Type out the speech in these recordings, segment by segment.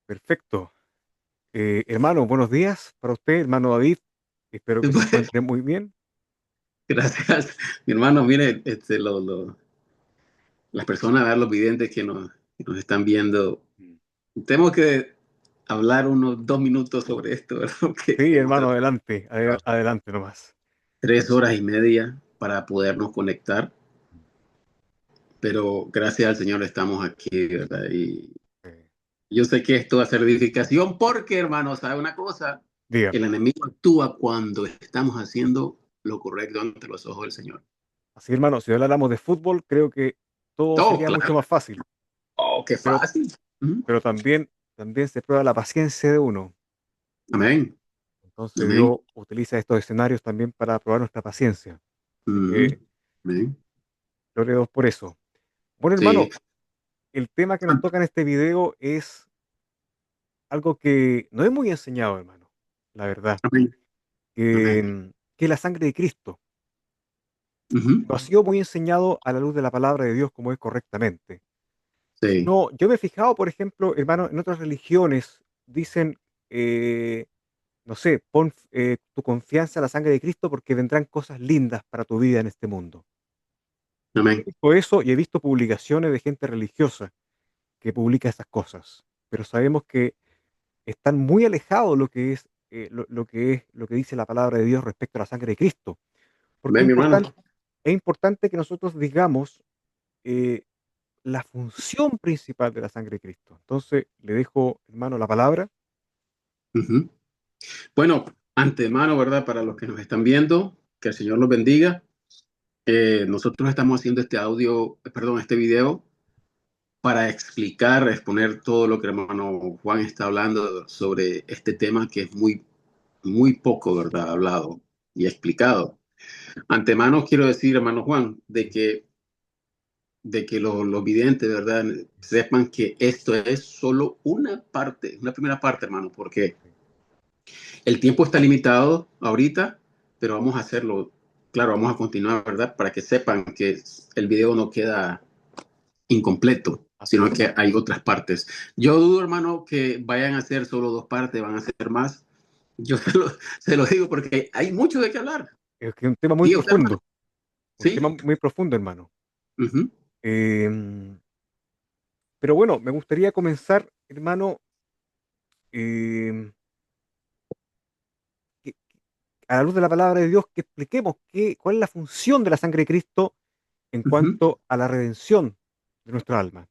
Perfecto. Hermano, buenos días para usted, hermano David. Espero que se Pues, encuentre muy bien. gracias, mi hermano. Mire, las personas, los videntes que nos están viendo, Mm. tengo que hablar unos 2 minutos sobre esto, ¿verdad? Porque Sí, hemos hermano, tratado adelante, adelante nomás. 3 horas y media para podernos conectar, pero gracias al Señor estamos aquí, ¿verdad? Y Eh, yo sé que esto va a ser edificación porque, hermano, ¿sabe una cosa? El Dígame. enemigo actúa cuando estamos haciendo lo correcto ante los ojos del Señor. Así, hermano, si habláramos de fútbol, creo que todo Oh, sería mucho claro. más fácil, Oh, qué pero, fácil. Ujú. pero también se prueba la paciencia de uno. Amén. Entonces Amén. Dios utiliza estos escenarios también para probar nuestra paciencia. Así Ujú. que, Amén. gloria a Dios por eso. Bueno, Sí. hermano, el tema que nos toca en este video es algo que no es muy enseñado, hermano, la verdad. Amén. que, Amén. mm, que es la sangre de Cristo. Ujú. No ha sido muy enseñado a la luz de la palabra de Dios como es correctamente. Sí. No, yo me he fijado, por ejemplo, hermano, en otras religiones dicen, eh, no sé, pon tu confianza en la sangre de Cristo porque vendrán cosas lindas para tu vida en este mundo. He Amén. visto eso y he visto publicaciones de gente religiosa que publica esas cosas, pero sabemos que están muy alejados de lo que es lo que dice la palabra de Dios respecto a la sangre de Cristo. Porque Amén, mi hermano. es importante que nosotros digamos eh, la función principal de la sangre de Cristo. Entonces, le dejo, hermano, la palabra. Ujú. Bueno, antemano, ¿verdad? Para los que nos están viendo, que el Señor los bendiga. Nosotros estamos haciendo este audio, perdón, este video para explicar, exponer todo lo que el hermano Juan está hablando sobre este tema que es muy, muy poco, ¿verdad? Hablado y explicado. Antemano quiero decir, hermano Juan, de que los videntes, ¿verdad? Sepan que esto es solo una parte, una primera parte, hermano, porque Sí. el tiempo está limitado ahorita, pero vamos a hacerlo, claro, vamos a continuar, ¿verdad? Para que sepan que el video no queda incompleto, Así sino es. que hay otras partes. Yo dudo, hermano, que vayan a ser solo 2 partes, van a ser más. Yo se lo digo porque hay mucho de qué hablar. Es que es un tema muy ¿Y usted, hermano? profundo, un tema Sí. muy profundo, hermano. Ujú. Em, pero bueno, me gustaría comenzar, hermano, em, que- a la luz de la palabra de Dios, que expliquemos cuál es la función de la sangre de Cristo en Ujú. cuanto a la redención de nuestra alma.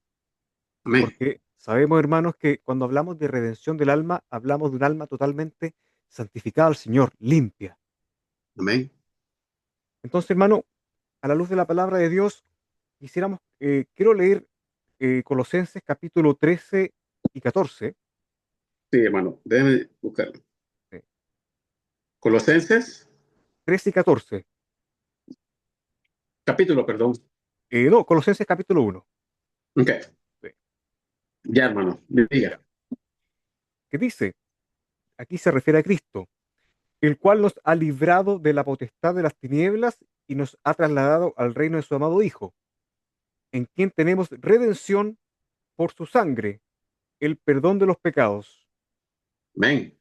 Amén. Porque sabemos, hermanos, que cuando hablamos de redención del alma, hablamos de un alma totalmente santificada al Señor, limpia. Amén. Entonces, hermano, a la luz de la palabra de Dios, quiero leer Colosenses capítulo 13 y 14. Sí, hermano, déjeme buscarlo. eh, Colosenses, 13 y 14. capítulo, perdón. No, Colosenses capítulo 1. Ok, Sí, ya, hermano, ya. diga. Que dice, aquí se refiere a Cristo, el cual nos ha librado de la potestad de las tinieblas y nos ha trasladado al reino de su amado Hijo, en quien tenemos redención por su sangre, el perdón de los pecados. Amén.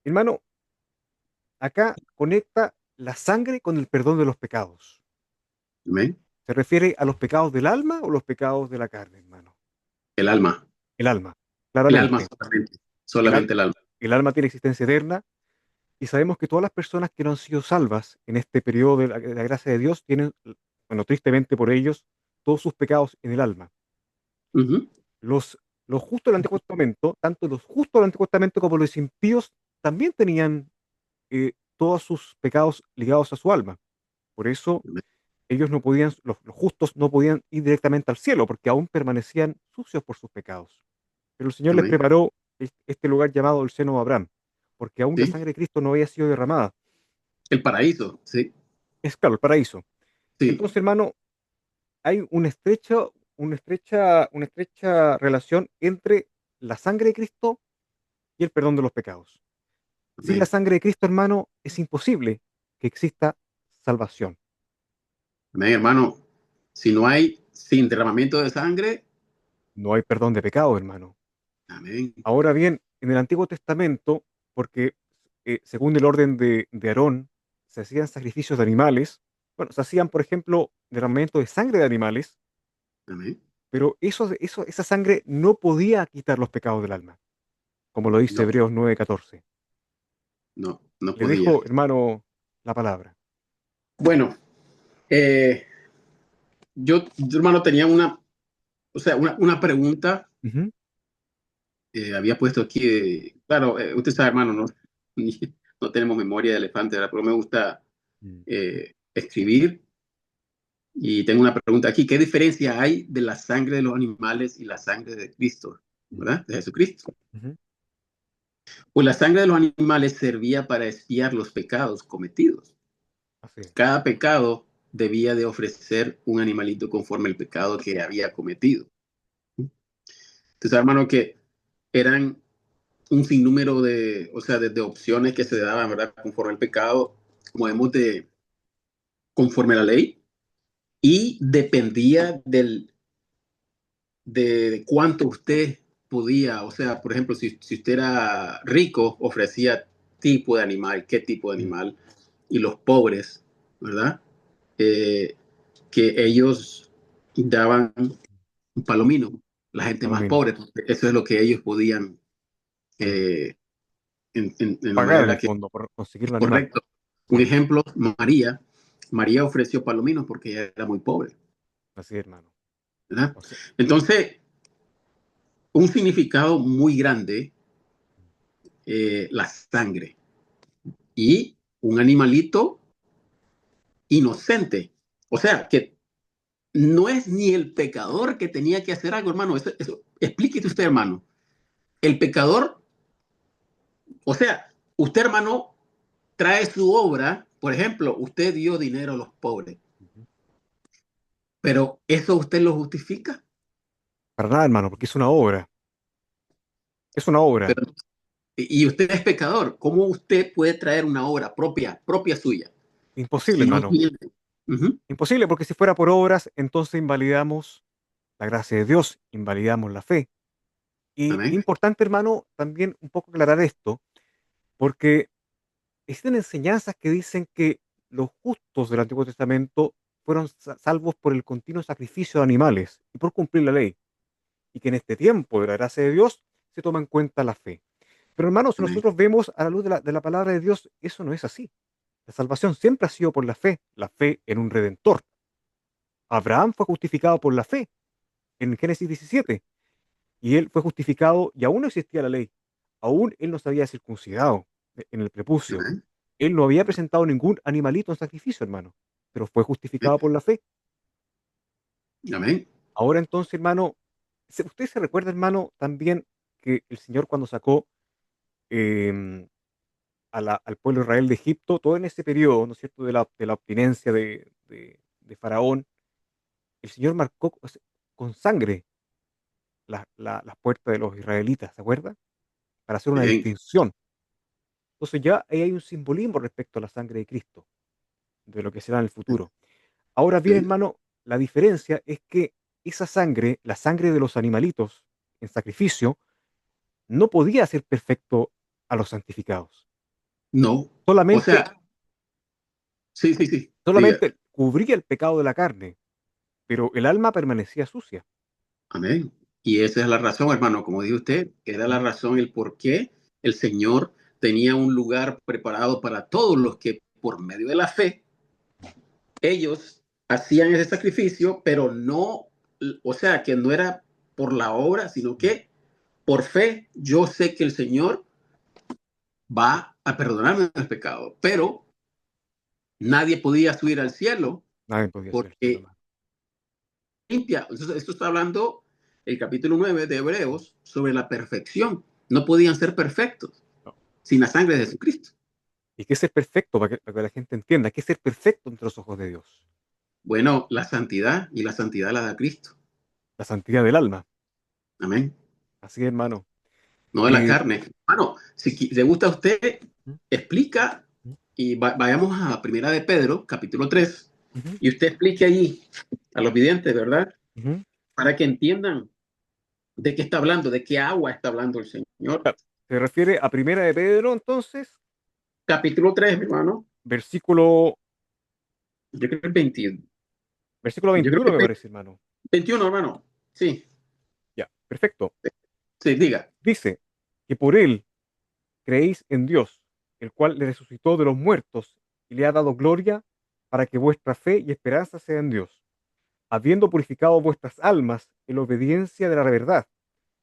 Hermano, acá conecta la sangre con el perdón de los pecados. Amén. ¿Se refiere a los pecados del alma o los pecados de la carne, hermano? El alma. El alma, El alma claramente. solamente. El, al- Solamente el alma. el alma tiene existencia eterna y sabemos que todas las personas que no han sido salvas en este periodo de la gracia de Dios tienen, bueno, tristemente por ellos, todos sus pecados en el alma. Ujú. Los, los justos del Antiguo Testamento, tanto los justos del Antiguo Testamento como los impíos, también tenían todos sus pecados ligados a su alma. Por eso Amén. ellos no podían, los justos no podían ir directamente al cielo, porque aún permanecían sucios por sus pecados. Pero el Señor les Amén. preparó este lugar llamado el seno de Abraham, porque aún la Sí. sangre de Cristo no había sido derramada. El paraíso. Sí. Es claro, el paraíso. Sí. Entonces, hermano, hay una estrecha relación entre la sangre de Cristo y el perdón de los pecados. Sin la Amén. sangre de Cristo, hermano, es imposible que exista salvación. Amén, hermano. Si no hay, sin derramamiento de sangre, No hay perdón de pecado, hermano. Amén. Ahora bien, en el Antiguo Testamento, porque según el orden de Aarón, se hacían sacrificios de animales, bueno, se hacían, por ejemplo, derramamiento de sangre de animales, Amén. pero esa sangre no podía quitar los pecados del alma, como lo dice No, Hebreos 9:14. no, no Le podía. dejo, hermano, la palabra. Bueno, eh, yo, hermano, tenía o sea, una pregunta. Ujú. Había puesto aquí, claro, usted sabe, hermano, ¿no? No tenemos memoria de elefante, ¿verdad? Pero me gusta Mm. escribir. Y tengo una pregunta aquí. ¿Qué diferencia hay de la sangre de los animales y la sangre de Cristo, Mm. ¿verdad? De Jesucristo. Ujú. Pues la sangre de los animales servía para expiar los pecados cometidos. Así es. Cada pecado debía de ofrecer un animalito conforme el pecado que había cometido. Entonces, hermano, que eran un sinnúmero de, o sea, de opciones que se daban, ¿verdad? Conforme el pecado, como vemos, conforme a la ley, y dependía de cuánto usted podía, o sea, por ejemplo, si usted era rico, ofrecía tipo de animal, qué tipo de Mm. animal, y los pobres, ¿verdad? Eh, que ellos daban un palomino, la gente más Palomino. pobre, eso es lo que ellos podían, Mm. eh, en la Pagar manera en en el la que fondo por conseguir es un animal. correcto. Un ejemplo, María ofreció palominos porque ella era muy pobre, Así es, hermano. ¿verdad? O sea, Entonces, un significado muy grande, la sangre y un animalito inocente. O sea, que no es ni el pecador que tenía que hacer algo, hermano. Explíquete usted, hermano. El pecador, o sea, usted, hermano, trae su obra. Por ejemplo, usted dio dinero a los pobres, ujú. pero ¿eso usted lo justifica? Para nada, hermano, porque es una obra. Es una obra. Pero, y usted es pecador. ¿Cómo usted puede traer una obra propia suya? Imposible, Si no hermano. tiene. Ujú. Imposible, porque si fuera por obras, entonces invalidamos la gracia de Dios, invalidamos la fe. Y Amén. importante, hermano, también un poco aclarar esto, porque existen enseñanzas que dicen que los justos del Antiguo Testamento fueron salvos por el continuo sacrificio de animales y por cumplir la ley, y que en este tiempo de la gracia de Dios se toma en cuenta la fe. Pero hermanos, si Amén. nosotros vemos a la luz de la palabra de Dios, eso no es así. La salvación siempre ha sido por la fe en un redentor. Abraham fue justificado por la fe en Génesis 17, y él fue justificado y aún no existía la ley. Aún él no se había circuncidado en el prepucio. Amén. Él no había presentado ningún animalito en sacrificio, hermano, pero fue justificado por la fe. Amén. Ahora entonces, hermano, usted se recuerda, hermano, también que el Señor cuando sacó em, al pueblo de Israel de Egipto, todo en ese periodo, ¿no es cierto?, de la obstinencia de Faraón, el Señor marcó con sangre las puertas de los israelitas, ¿se acuerda? Para hacer una Amén. distinción. Entonces ya ahí hay un simbolismo respecto a la sangre de Cristo, de lo que será en el futuro. Ahora bien, Sí. hermano, la diferencia es que esa sangre, la sangre de los animalitos en sacrificio, no podía hacer perfecto a los santificados. No. O Solamente, sea, sí, sí, sí. Diga. solamente cubría el pecado de la carne, pero el alma permanecía sucia. Amén. Y esa es la razón, hermano, como dijo usted, era la ¿Mm? razón, el por qué el Señor tenía un lugar preparado para todos los que por medio de la fe, ellos hacían ese sacrificio, pero no, o sea, que no era por la obra, sino Mm. que por fe yo sé que el Señor va a perdonarme el pecado, pero nadie podía subir al cielo Nadie podía hacer el cielo, porque hermano. limpia. Entonces, esto está hablando el capítulo 9 de Hebreos sobre la perfección. No podían ser perfectos No. sin la sangre de Jesucristo. ¿Y qué es ser perfecto? Para que la gente entienda, ¿qué es ser perfecto entre los ojos de Dios? Bueno, la santidad y la santidad la da Cristo. La santidad del alma. Amén. Así es, hermano. No de la Eh, carne. Bueno, si le gusta a usted, ¿Mm? explica ¿Mm? y vayamos a Primera de Pedro, capítulo 3, Ujú. y usted explique allí a los videntes, ¿verdad? Ujú. Para que entiendan. ¿De qué está hablando? ¿De qué agua está hablando el Señor? Claro, se refiere a Primera de Pedro, entonces, Capítulo 3, mi hermano. versículo, Yo creo que es 21. versículo Yo creo 21 que me es parece, hermano. 21, hermano. Sí, Ya, perfecto. sí, diga. Dice que por él creéis en Dios, el cual le resucitó de los muertos y le ha dado gloria para que vuestra fe y esperanza sea en Dios, habiendo purificado vuestras almas en la obediencia de la verdad,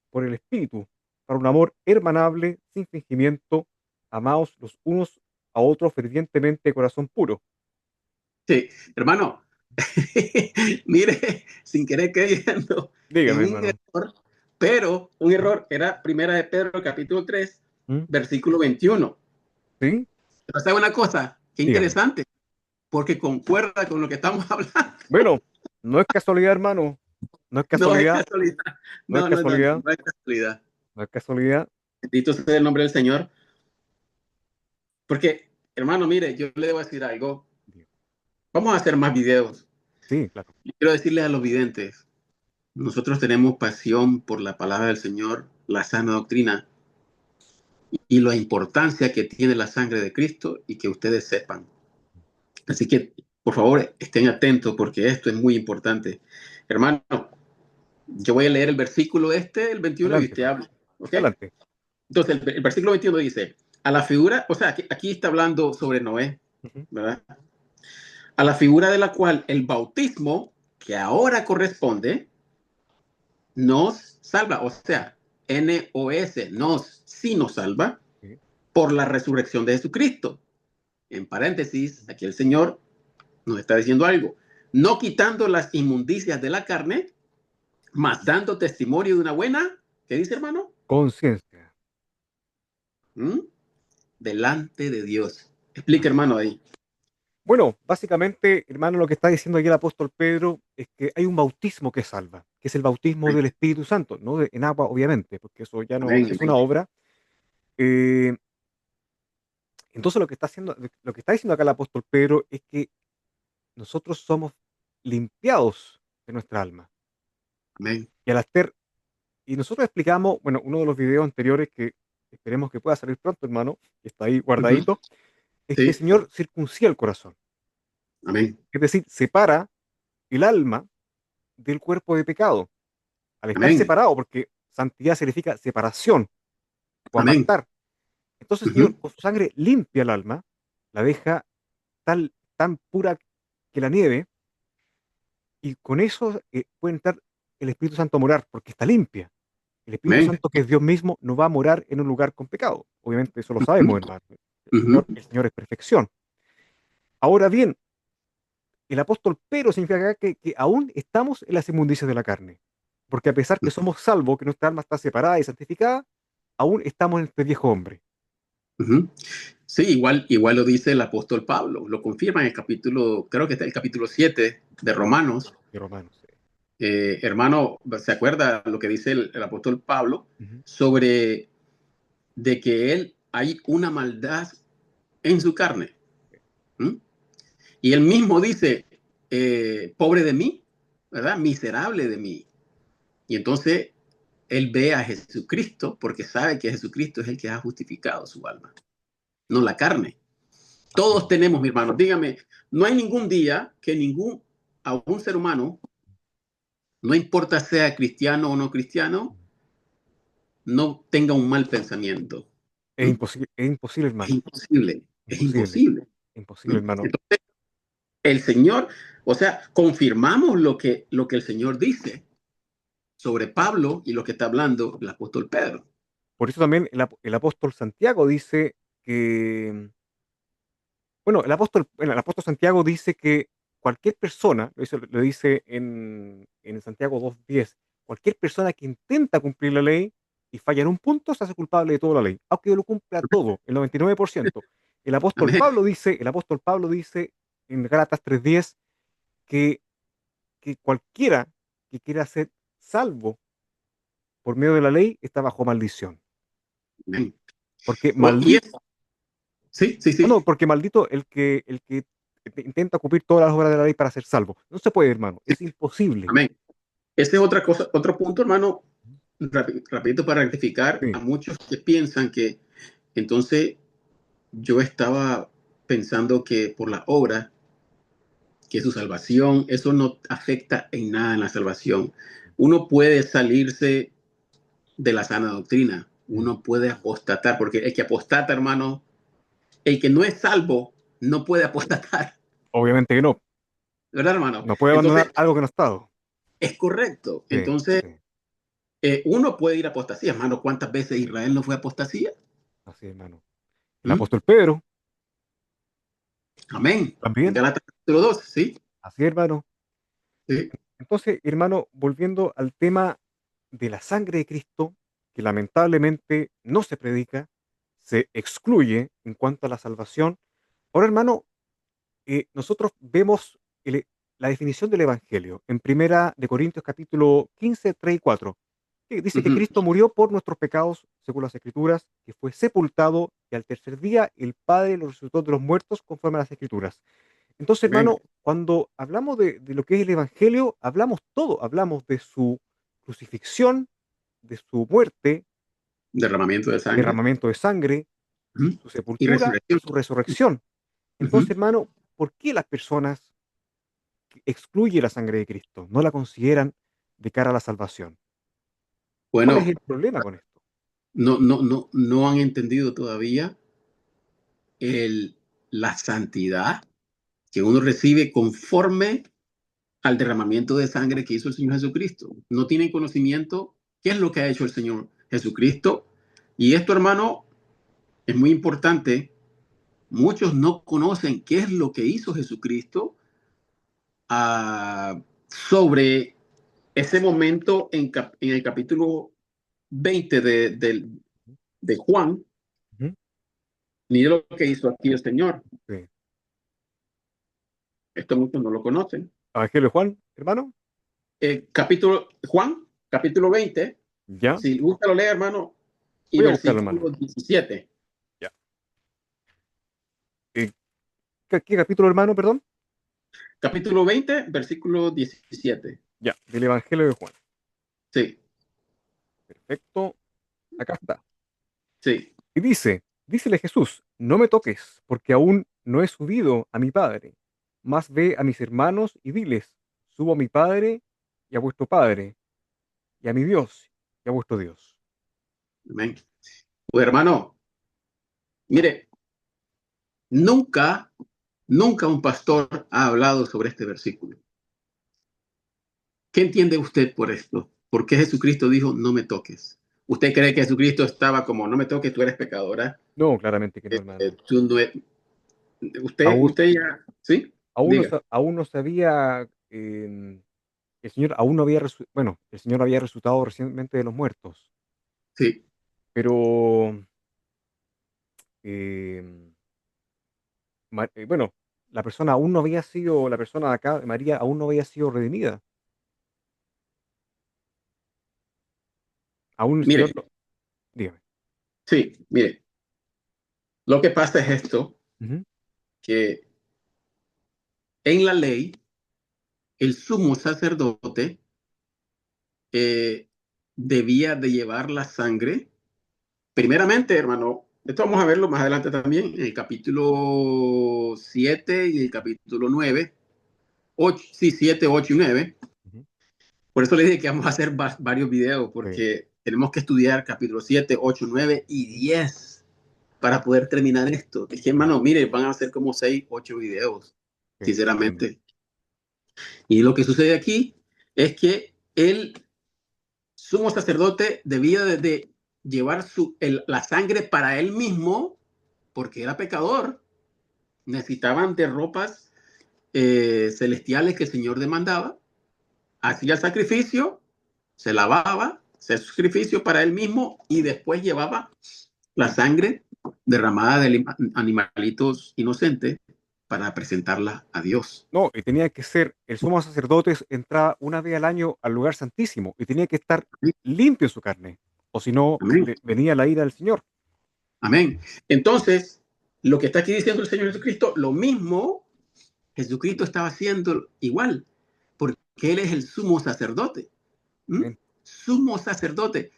por el Espíritu, para un amor hermanable, sin fingimiento, amaos los unos a otros fervientemente de corazón puro. Sí, hermano. Mire, sin querer queriendo, en Dígame, un hermano. error, pero un error era Primera de Pedro, capítulo 3, ¿Mm? versículo 21. ¿Sí? Pero sabe una cosa, qué Dígame. interesante, porque concuerda con lo que estamos hablando. Bueno, no es casualidad, hermano. No es No es casualidad. casualidad. No es No, no, no, no, casualidad. no es casualidad. No es casualidad. Bendito sea el nombre del Señor. Porque, hermano, mire, yo le debo decir algo. Vamos a hacer más videos. Sí, claro. Yo quiero decirle a los videntes, nosotros tenemos pasión por la palabra del Señor, la sana doctrina y la importancia que tiene la sangre de Cristo y que ustedes sepan. Así que, por favor, estén atentos porque esto es muy importante. Hermano, yo voy a leer el versículo el 21 y Adelante, usted hermano. habla. ¿Ok? Adelante. Entonces, el versículo 21 dice, a la figura, o sea, aquí está hablando sobre Noé, Ujú. ¿verdad? A la figura de la cual el bautismo, que ahora corresponde, nos salva, o sea, N-O-S, sí nos salva Sí. por la resurrección de Jesucristo. En paréntesis, aquí el Señor nos está diciendo algo, no quitando las inmundicias de la carne, mas dando testimonio de una buena, ¿qué dice hermano? Conciencia. ¿Mm? Delante de Dios. Explica hermano ahí. Bueno, básicamente, hermano, lo que está diciendo aquí el apóstol Pedro es que hay un bautismo que salva, que es el bautismo del Espíritu Santo, no en agua, obviamente, porque eso ya no Amén, es amén. una obra. Eh, entonces, lo que está diciendo acá el apóstol Pedro es que nosotros somos limpiados de nuestra alma. Amén. Y al hacer, y nosotros explicamos, bueno, uno de los videos anteriores que esperemos que pueda salir pronto, hermano, que está ahí Uh -huh. guardadito, es que el Sí, Señor circuncida el corazón. amén. Es decir, separa el alma del cuerpo de pecado. Al estar Amén. separado, porque santidad significa separación o Amén. apartar. Entonces Uh el Señor -huh. con su sangre limpia el alma, la deja tan pura que la nieve, y con eso puede entrar el Espíritu Santo a morar, porque está limpia. El Espíritu Amén. Santo, que es Dios mismo, no va a morar en un lugar con pecado. Obviamente eso lo Uh sabemos, -huh. hermano. Uh -huh. El Señor es perfección. Ahora bien, el apóstol Pedro significa que aún estamos en las inmundicias de la carne. Porque a pesar que somos salvos, que nuestra alma está separada y santificada, aún estamos en este viejo hombre. Uh -huh. Sí, igual lo dice el apóstol Pablo, lo confirma en el capítulo, creo que está el capítulo 7 de Romanos. De Romanos. Hermano, ¿se acuerda lo que dice el apóstol Pablo Ujú. sobre de que él hay una maldad en su carne? ¿Mm? Y él mismo dice, pobre de mí, ¿verdad? Miserable de mí. Y entonces él ve a Jesucristo porque sabe que Jesucristo es el que ha justificado su alma, no la carne. Así Todos es. tenemos, mi hermano, dígame, no hay ningún día que a un ser humano, no importa sea cristiano o no cristiano, no tenga un mal pensamiento. ¿Mm? Es imposible, Es hermano. imposible, es Imposible. imposible. Imposible, ¿Mm? hermano. Entonces, el Señor, o sea, confirmamos lo que el Señor dice sobre Pablo y lo que está hablando el apóstol Pedro. Por eso también el apóstol Santiago dice que, bueno, el apóstol Santiago dice que cualquier persona, eso lo dice en Santiago 2:10, cualquier persona que intenta cumplir la ley y falla en un punto se hace culpable de toda la ley, aunque lo cumpla todo, el 99%. Amén. El apóstol Pablo dice en Gálatas 3:10 que, que cualquiera que quiera ser salvo por medio de la ley está bajo maldición. Amén. Porque Oh, y maldito, es, sí, sí, no, sí. porque maldito el que intenta cumplir todas las obras de la ley para ser salvo. No se puede, hermano, Sí. es imposible. Amén. Esta es otra cosa, otro punto, hermano. rapidito para rectificar Sí, a muchos que piensan que entonces yo estaba pensando que por la obra, que su salvación, eso no afecta en nada en la salvación. Uno puede salirse de la sana doctrina, mm, uno puede apostatar, porque el que apostata, hermano, el que no es salvo, no puede apostatar, obviamente que no. ¿verdad, hermano? No puede Entonces, abandonar algo que no ha estado. es correcto. Sí, Entonces, sí, uno puede ir a apostasía, hermano. ¿Cuántas veces Israel no fue a apostasía? así es, hermano. El ¿Mm? apóstol Pedro, Amén. En también, Gálatas capítulo 2, ¿sí? así es, hermano. Sí. Entonces, hermano, volviendo al tema de la sangre de Cristo, que lamentablemente no se predica, se excluye en cuanto a la salvación. Ahora, hermano, nosotros vemos la definición del Evangelio en Primera de Corintios capítulo 15, 3 y 4, que dice que Ujú. Cristo murió por nuestros pecados, según las Escrituras, que fue sepultado y al tercer día el Padre lo resucitó de los muertos conforme a las Escrituras. Entonces, Amén. hermano, cuando hablamos de lo que es el Evangelio, hablamos todo, hablamos de su crucifixión, de su muerte, Derramamiento de sangre. derramamiento de sangre, Ujú. su Y sepultura y resurrección. su resurrección. Entonces, Ujú. hermano, ¿por qué las personas excluyen la sangre de Cristo? No la consideran de cara a la salvación. ¿Cuál es Bueno, el problema con esto? no han entendido todavía el, la santidad que uno recibe conforme al derramamiento de sangre que hizo el Señor Jesucristo. No tienen conocimiento qué es lo que ha hecho el Señor Jesucristo. Y esto, hermano, es muy importante. Muchos no conocen qué es lo que hizo Jesucristo sobre ese momento en el capítulo 20 de Juan. Ujú. Mire lo que hizo aquí el Señor. Sí. Esto muchos no lo conocen. Evangelio de Juan, hermano, Juan, capítulo 20. ya. Si gusta lo lee, hermano, y Voy a buscarlo, hermano. versículo 17. Ya. Eh, ¿Qué capítulo, hermano, perdón? Capítulo 20, versículo 17. Ya, del Evangelio de Juan. Sí, Perfecto. Acá está. sí. Y dícele Jesús, no me toques, porque aún no he subido a mi Padre. Más ve a mis hermanos y diles, subo a mi Padre y a vuestro Padre, y a mi Dios y a vuestro Dios. Amén. Pues hermano, mire, nunca, nunca un pastor ha hablado sobre este versículo. ¿Qué entiende usted por esto? ¿Por qué Jesucristo dijo, no me toques? ¿Usted cree que Jesucristo estaba como, no me toques, tú eres pecadora? No, claramente que no, hermano. Tú no Aún, usted ya, ¿sí? Diga. aún no sabía, el Señor aún no había, bueno, el Señor había resucitado recientemente de los muertos, Sí. pero, em, bueno, la persona aún no había sido, la persona de acá, María, aún no había sido redimida. Aún el Señor, Mire, dígame. sí, mire, lo que pasa es esto, Ujú, que en la ley, el sumo sacerdote eh, debía de llevar la sangre. Primeramente, hermano, esto vamos a verlo más adelante también, en el capítulo 7 y el capítulo 9, 8, sí, 7, 8 y 9. ujú, Por eso le dije que vamos a hacer varios videos, sí, porque tenemos que estudiar capítulo 7, 8, 9 y 10 para poder terminar esto. Es que, sí, hermano, mire, van a ser como 6, 8 videos, sí, entiendo. sinceramente. Y lo que sucede aquí es que el sumo sacerdote debía de llevar la sangre para él mismo, porque era pecador. Necesitaban de ropas celestiales que el Señor demandaba. Hacía el sacrificio, se lavaba, hacía el sacrificio para él mismo y después llevaba la sangre derramada de animalitos inocentes para presentarla a Dios. No, y tenía que ser, el sumo sacerdote entraba una vez al año al lugar santísimo y tenía que estar limpio su carne, o si no, Amén. venía la ira del Señor. Amén. Entonces, lo que está aquí diciendo el Señor Jesucristo, lo mismo Jesucristo estaba haciendo igual, porque Él es el sumo sacerdote. ¿Mm? Amén. sumo sacerdote,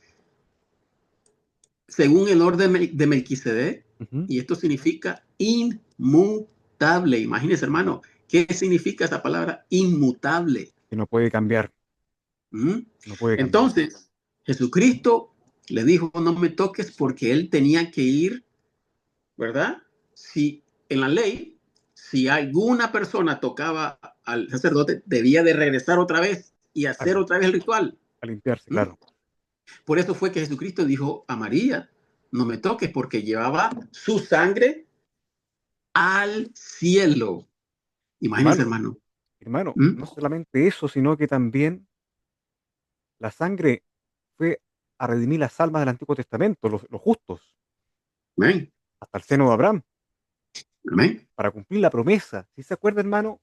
según el orden de Melquisedec, Ujú. y esto significa inmutable. Imagínense, hermano, ¿qué significa esa palabra inmutable? Que no puede cambiar, ¿Mm? no puede cambiar. Entonces, Jesucristo le dijo, no me toques porque él tenía que ir, ¿verdad? Si en la ley, si alguna persona tocaba al sacerdote, debía de regresar otra vez y A, hacer otra vez el ritual. a limpiarse, ¿Mm? claro. Por eso fue que Jesucristo dijo a María, no me toques porque llevaba su sangre al cielo. Imagínense, Hermano, hermano. hermano, ¿Mm? no solamente eso, sino que también la sangre fue a redimir las almas del Antiguo Testamento, los justos, Amén. hasta el seno de Abraham, Amén. para cumplir la promesa. ¿Sí se acuerda, hermano?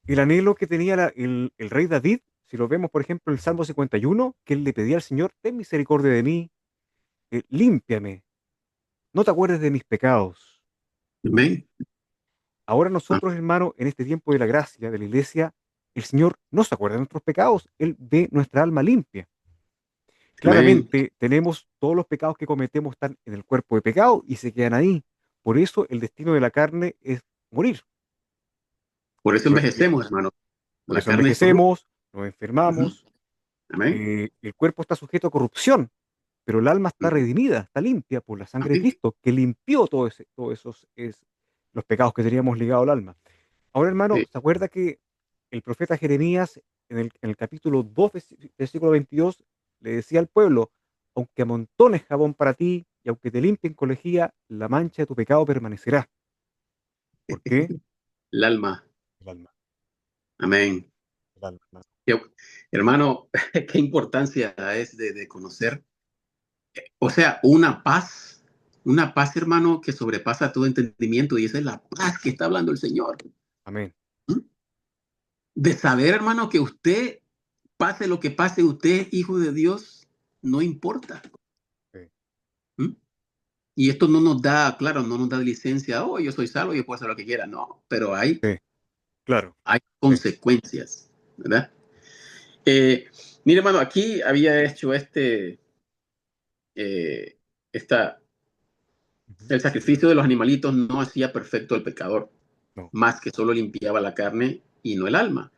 El anhelo que tenía el rey David, si lo vemos, por ejemplo, en el Salmo 51, que él le pedía al Señor, ten misericordia de mí, límpiame, no te acuerdes de mis pecados. Amén. Ahora nosotros, hermano, en este tiempo de la gracia de la iglesia, el Señor no se acuerda de nuestros pecados, Él ve nuestra alma limpia. Amén. Claramente tenemos todos los pecados que cometemos están en el cuerpo de pecado y se quedan ahí. Por eso el destino de la carne es morir, Por eso porque envejecemos, hermano. por La eso carne es corrupta. envejecemos, nos Ujú. enfermamos, Amén. el cuerpo está sujeto a corrupción, pero el alma está Ujú. redimida, está limpia por la sangre de Amén. Cristo, que limpió todos esos los pecados que teníamos ligados al alma. Ahora, hermano, Sí. ¿se acuerda que el profeta Jeremías, en el capítulo 2, versículo 22, le decía al pueblo, aunque amontones jabón para ti y aunque te limpien con lejía, la mancha de tu pecado permanecerá? ¿Por qué? El alma. El alma, Amén. el alma, hermano. Qué- Hermano, qué importancia es de conocer. O sea, una paz, hermano, que sobrepasa todo entendimiento y esa es la paz que está hablando el Señor. Amén. ¿Mm? De saber, hermano, que usted, pase lo que pase, usted es hijo de Dios, no importa. Sí, ¿Mm? Y esto no nos da, claro, no nos da licencia, oh, yo soy salvo, yo puedo hacer lo que quiera. No, pero sí, claro. hay Sí. consecuencias, ¿verdad? Eh, Mire, hermano, aquí había hecho eh, esta, Ujú. el sacrificio de los animalitos no hacía perfecto al pecador, No, más que solo limpiaba la carne y no el alma.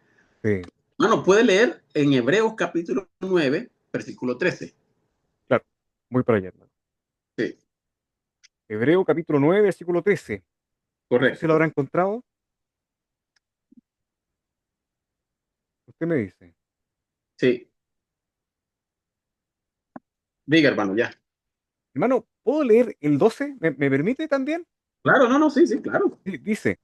sí, Bueno, puede leer en Hebreos capítulo 9 versículo 13. claro. Voy para allá, hermano. Sí, Hebreo capítulo 9, versículo 13. No sé si lo correcto. habrá encontrado. Usted me dice. Sí, diga, hermano, ya. Hermano, ¿puedo leer el 12? ¿Me permite también? Claro, no, no, sí, sí, claro. Dice,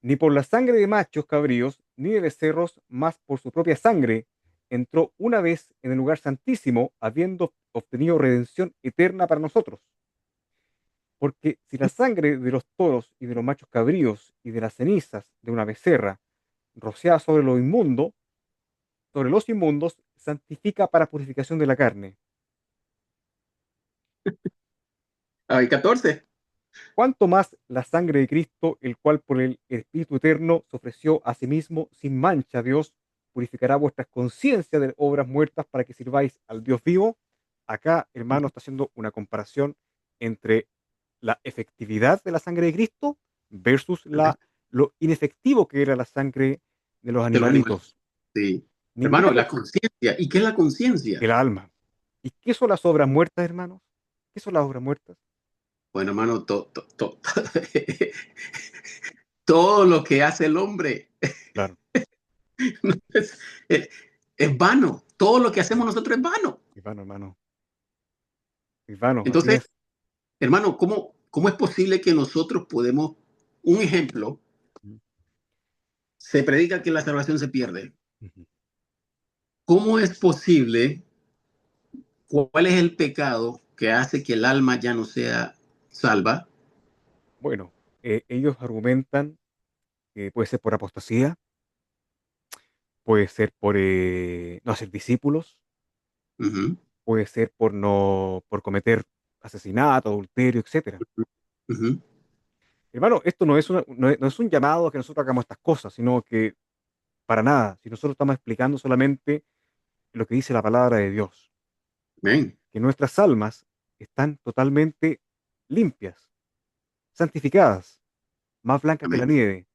ni por la sangre de machos cabríos, ni de becerros, más por su propia sangre, entró una vez en el lugar santísimo, habiendo obtenido redención eterna para nosotros. Porque si la sangre de los toros y de los machos cabríos y de las cenizas de una becerra rociada sobre los inmundos, santifica para purificación de la carne, Hay 14. cuánto más la sangre de Cristo, el cual por el Espíritu Eterno se ofreció a sí mismo sin mancha a Dios, purificará vuestras conciencias de obras muertas para que sirváis al Dios vivo. Acá, hermano, está haciendo una comparación entre la efectividad de la sangre de Cristo versus lo inefectivo que era la sangre de los De los animales. animalitos. Sí. Ninguna Hermano, la conciencia. ¿Y qué es la conciencia? el alma. ¿Y qué son las obras muertas, hermanos? ¿Qué son las obras muertas? Bueno, hermano, todo lo que hace el hombre Claro, es, es- es vano. Todo lo que hacemos nosotros es vano. es vano, hermano. Es vano, así Entonces, es. hermano, ¿cómo es posible que nosotros podemos, un ejemplo, Ujú, se predica que la salvación se pierde? ujú. ¿Cómo es posible? ¿Cuál es el pecado que hace que el alma ya no sea salva? Bueno, ellos argumentan que puede ser por apostasía, puede ser por no hacer discípulos, Ujú, puede ser por cometer asesinato, adulterio, etcétera. ujú. Hermano, esto no es un llamado a que nosotros hagamos estas cosas, sino que para nada. Si nosotros estamos explicando solamente lo que dice la palabra de Dios, Amén. que nuestras almas están totalmente limpias, santificadas, más blancas que la Amén. nieve.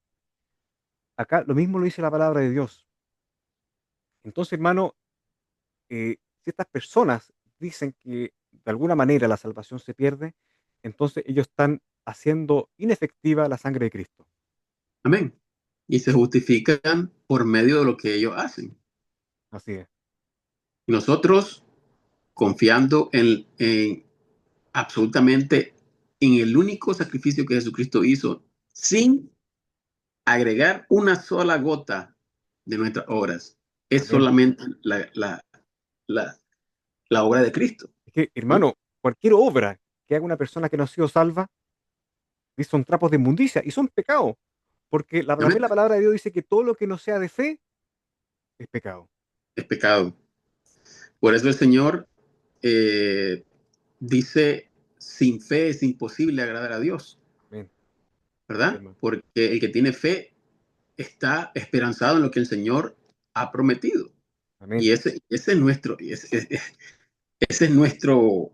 Acá lo mismo lo dice la palabra de Dios. Entonces, hermano, si estas personas dicen que de alguna manera la salvación se pierde, entonces ellos están haciendo inefectiva la sangre de Cristo. Amén. Y se justifican por medio de lo que ellos hacen. Así es. Y nosotros confiando en absolutamente en el único sacrificio que Jesucristo hizo, sin agregar una sola gota de nuestras obras. Es Amén. solamente la, la obra de Cristo. Es que, ¿No? hermano, cualquier obra que haga una persona que no ha sido salva, son trapos de inmundicia y son pecados. Porque también Amén. la palabra de Dios dice que todo lo que no sea de fe es pecado. Es pecado. Por eso el Señor eh, dice, sin fe es imposible agradar a Dios, Amén. Sí, ¿verdad? hermano. Porque el que tiene fe está esperanzado en lo que el Señor ha prometido. Amén. Y ese es nuestro, ese es nuestro,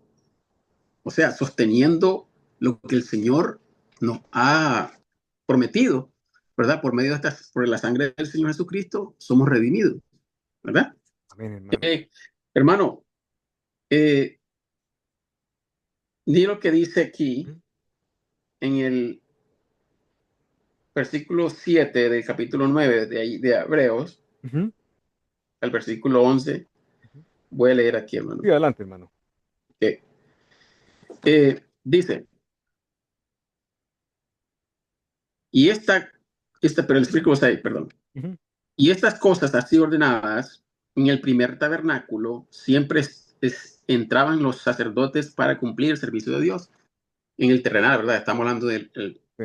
o sea, sosteniendo lo que el Señor nos ha prometido, ¿verdad? Por medio de estas, por la sangre del Señor Jesucristo, somos redimidos, ¿verdad? Amén, hermano. Eh, hermano, eh, ni lo que dice aquí Ujú, en el versículo 7 del capítulo 9 de Hebreos, ujú, al versículo 11, ujú. voy a leer aquí, hermano. Sí, adelante, hermano. Que, dice, y pero el versículo 6, perdón. Ujú, Y estas cosas así ordenadas en el primer tabernáculo siempre entraban los sacerdotes para cumplir el servicio de Dios en el terrenal, ¿verdad? Estamos hablando del sí.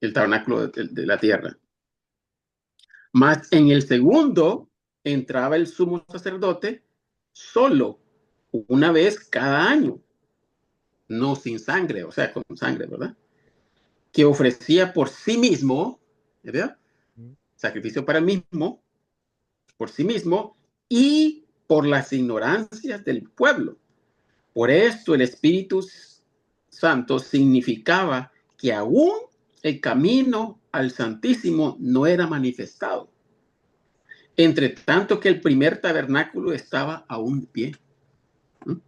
el tabernáculo de la tierra. Más en el segundo entraba el sumo sacerdote solo una vez cada año, no sin sangre, o sea, con sangre, ¿verdad? Que ofrecía por sí mismo, ¿verdad? Ujú, Sacrificio para el mismo, por sí mismo y por las ignorancias del pueblo. Por esto el Espíritu Santo significaba que aún el camino al Santísimo no era manifestado, entre tanto que el primer tabernáculo estaba aún de pie, ¿no?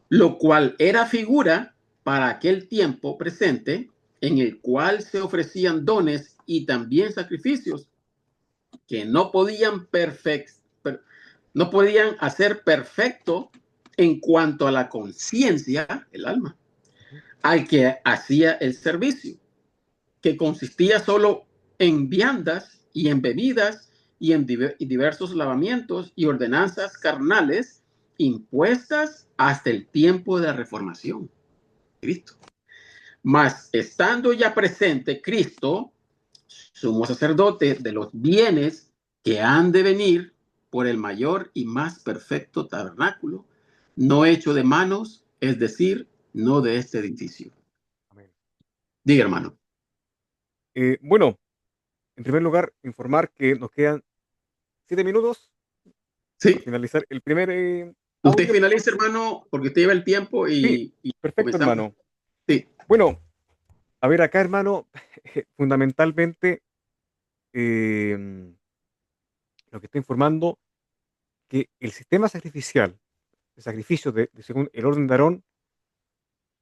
Lo cual era figura para aquel tiempo presente en el cual se ofrecían dones y también sacrificios que no podían hacer perfecto en cuanto a la conciencia, el alma, ujú. al que hacía el servicio, que consistía solo en viandas y en bebidas y en diversos lavamientos y ordenanzas carnales impuestas hasta el tiempo de la reformación. Cristo. Mas estando ya presente Cristo, sumo sacerdote de los bienes que han de venir por el mayor y más perfecto tabernáculo, no hecho de manos, es decir, no de este edificio. Amén. Diga, hermano. Bueno, en primer lugar, informar que nos quedan 7 minutos para Sí, finalizar el primer usted audio. finaliza, hermano, porque usted lleva el tiempo Sí, y perfecto, comenzamos. hermano. Sí, Bueno, a ver, acá, hermano, fundamentalmente, em, lo que está informando que el sistema sacrificial, de sacrificio según el orden de Aarón,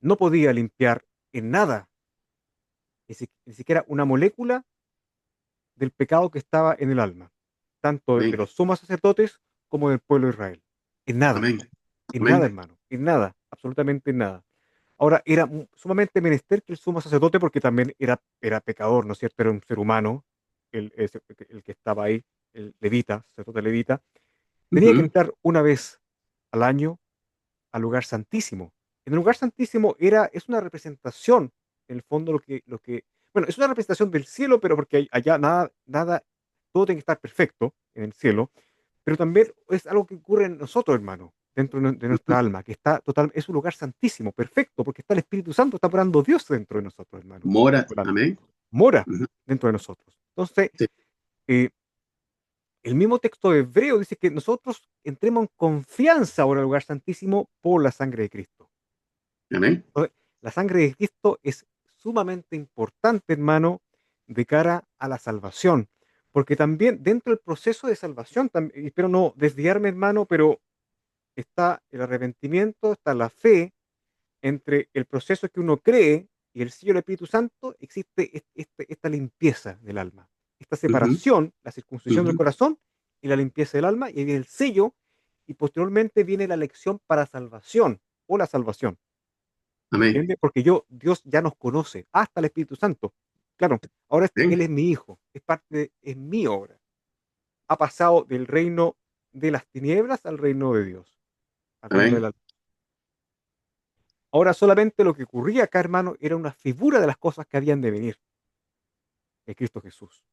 no podía limpiar en nada, ni siquiera una molécula del pecado que estaba en el alma, tanto de amén, los sumos sacerdotes como del pueblo de Israel. amén, En nada, amén. hermano, en nada, absolutamente en nada. Ahora, era sumamente menester que el sumo sacerdote, porque también era pecador, ¿no es cierto? Era un ser humano, el que estaba ahí, el levita, sacerdote levita, tenía que Ujú, entrar una vez al año al lugar santísimo. En el lugar santísimo es una representación, en el fondo, bueno, es una representación del cielo, pero porque allá nada, todo tiene que estar perfecto en el cielo, pero también es algo que ocurre en nosotros, hermano, dentro de ujú. nuestra alma, que es un lugar santísimo, perfecto, porque está el Espíritu Santo, está morando Dios dentro de nosotros, hermano, Mora, dentro del alma, amén. mora Ujú, dentro de nosotros. Entonces, sí, eh, El mismo texto de Hebreo dice que nosotros entremos en confianza ahora al lugar santísimo por la sangre de Cristo. Amén. Entonces, la sangre de Cristo es sumamente importante, hermano, de cara a la salvación. Porque también dentro del proceso de salvación, y espero no desviarme, hermano, pero está el arrepentimiento, está la fe. Entre el proceso que uno cree y el sello del Espíritu Santo existe esta limpieza del alma, esta Ujú, separación, la circuncisión del ujú. corazón y la limpieza del alma, y ahí viene el sello, y posteriormente viene la elección para salvación o la salvación. Amén. ¿Entiendes? Porque Dios ya nos conoce, hasta el Espíritu Santo. Claro, ahora Amén. Él es mi hijo, es mi obra. Ha pasado del reino de las tinieblas al reino de Dios, al reino de Amén. la... Ahora solamente lo que ocurría acá, hermano, era una figura de las cosas que habían de venir de Cristo Jesús.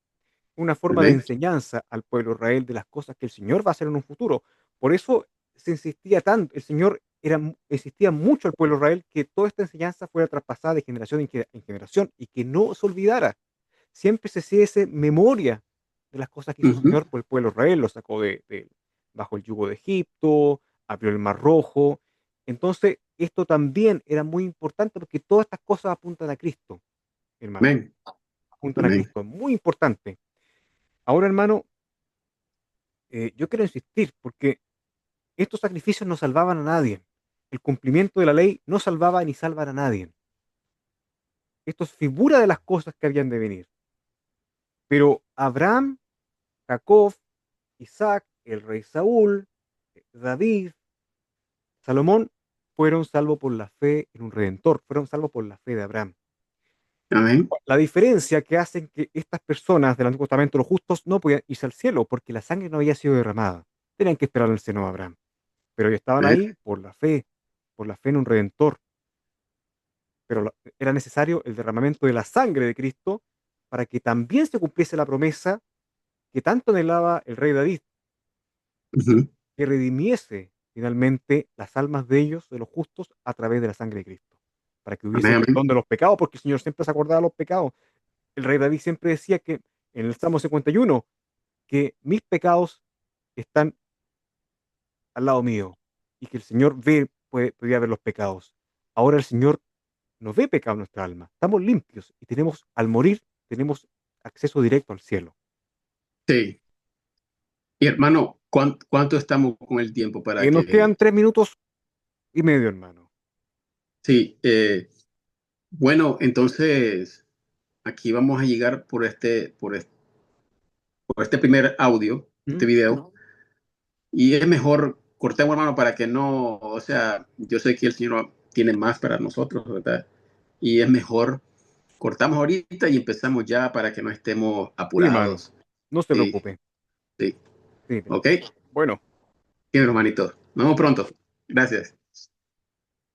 Una forma de Amén. enseñanza al pueblo de Israel de las cosas que el Señor va a hacer en un futuro. Por eso se insistía tanto, el Señor insistía mucho al pueblo de Israel que toda esta enseñanza fuera traspasada de generación en generación y que no se olvidara. Siempre se hiciese memoria de las cosas que hizo el Ujú. Señor por el pueblo de Israel, lo sacó bajo el yugo de Egipto, abrió el Mar Rojo. Entonces, esto también era muy importante porque todas estas cosas apuntan a Cristo, hermano. Amén. Apuntan a Amén. Cristo. Muy importante. Ahora, hermano, yo quiero insistir porque estos sacrificios no salvaban a nadie. El cumplimiento de la ley no salvaba ni salva a nadie. Esto es figura de las cosas que habían de venir. Pero Abraham, Jacob, Isaac, el rey Saúl, David, Salomón, fueron salvos por la fe en un redentor, fueron salvos por la fe de Abraham. Amén. La diferencia que hacen que estas personas del Antiguo Testamento, los justos, no podían irse al cielo porque la sangre no había sido derramada. Tenían que esperar en el seno de Abraham. Pero ellos estaban Amén. ahí por la fe en un redentor. Pero era necesario el derramamiento de la sangre de Cristo para que también se cumpliese la promesa que tanto anhelaba el rey David, Ujú. que redimiese finalmente las almas de ellos, de los justos, a través de la sangre de Cristo, para que hubiese Amén. Amén. perdón de los pecados, porque el Señor siempre se acordaba de los pecados. El rey David siempre decía que en el Salmo 51, que mis pecados están al lado mío y que el Señor podía ver los pecados. Ahora el Señor no ve pecado en nuestra alma, estamos limpios y tenemos, al morir, tenemos acceso directo al cielo. Sí. Y hermano, ¿cuánto estamos con el tiempo para Nos quedan que... 3 minutos y medio, hermano. Sí, bueno, entonces aquí vamos a llegar por este primer audio, ¿Mm? este video, y es mejor cortemos, hermano, para que no, o sea, yo sé que el Señor tiene más para nosotros, ¿verdad? Y es mejor cortamos ahorita y empezamos ya para que no estemos Sí, hermano, apurados. no se Sí, preocupe. sí. Sí. ¿Ok? Bueno. Bien, hermanito. Nos vemos pronto. Gracias.